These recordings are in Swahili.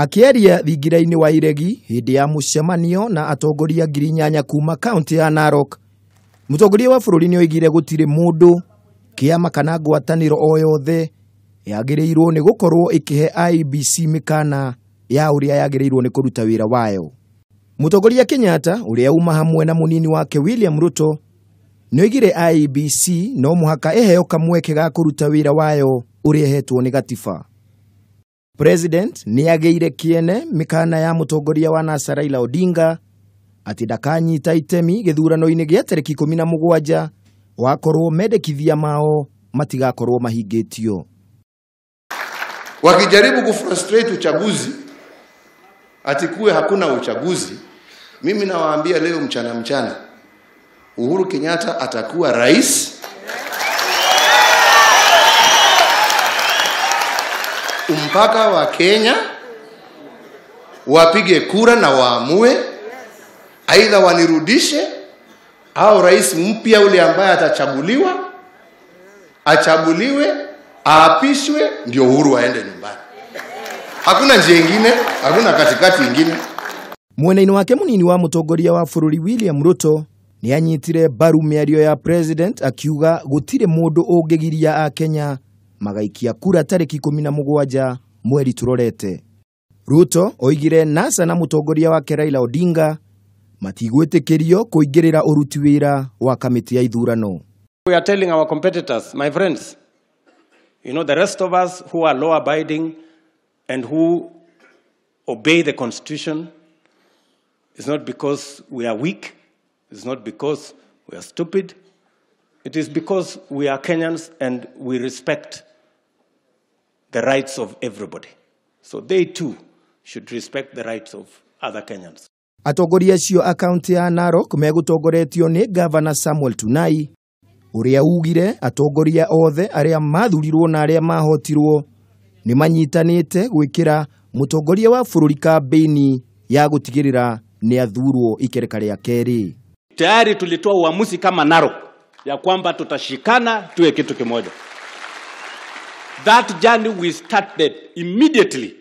Akĩaria thingira-inĩ wa iregi hĩndĩ ya mũcemanio na atongoria 8,000 kuma kaunti ya Narok, Mutongoria wa bururi nioigire gutiri mundu kiama kana ngwataniro o yothe yagĩrĩirwo nĩ gukorwo ikihe IEBC mikana ya uria yagĩrĩirwo nĩ kuruta wira wayo. Mutongoria Kenyatta uria uma hamwe na munini wake William Ruto nioigire IEBC no muhaka eheo kamweke ga kuruta wira wayo uria hetwo ni gatiba. President niagĩire kiene mikana ya mutongoria wa NASA Raila Odinga ati ndakanyita itemi githurano-ini gĩa tariki 17 wakorwo mendekithia mao matigakorwo mahingĩtio. Wakijaribu kufrustrate uchaguzi ati kuwe hakuna uchaguzi, mimi nawaambia leo mchana Uhuru Kenyatta atakuwa rais. Mpaka wa Kenya wapige kura na waamue aidha wanirudishe au rais mpya ule ambaye atachaguliwa achaguliwe, aapishwe, ndio Uhuru aende nyumbani. Hakuna njia nyingine, hakuna katikati nyingine. Mwena-ini wake munini wa mutongoria wa bururi William Ruto ni anyitire baru miario ya president akiuga gutire mundu ungigiria a Kenya magaikia kura tariki 17 mweri turorete. Ruto oigire NASA na mutongoria wake Raila Odinga matigwĩtĩkĩrio kuingĩrĩra uruti wĩra wa kamiti ya ithurano. We are telling our competitors, my friends, you know, the rest of us who are law abiding and who obey the constitution, it's not because we are weak, it's not because we are stupid, it is because we are Kenyans and we respect the rights of everybody. So they too should respect the rights of other Kenyans. Atongoria acio akaunti ya Narok megutongoretio ni Governor Samuel Tunai uria ugire atongoria othe aria mathurirwo na aria mahotirwo ni manyitanite gwikira mutongoria wa bururi kambeni ya gutigirira ni athurwo ikereka ria keri. Tayari tulitoa uamuzi kama Narok ya kwamba tutashikana tuwe kitu kimoja. That journey we started immediately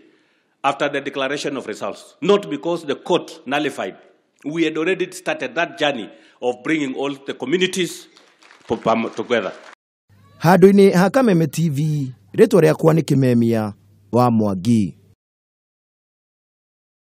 after the declaration of results, not because the court nullified. We had already started that journey of bringing all the communities together. Handũ-inĩ ha Kameme TV, rĩtwa rĩakwa nĩ Kimemia wa Mwangi.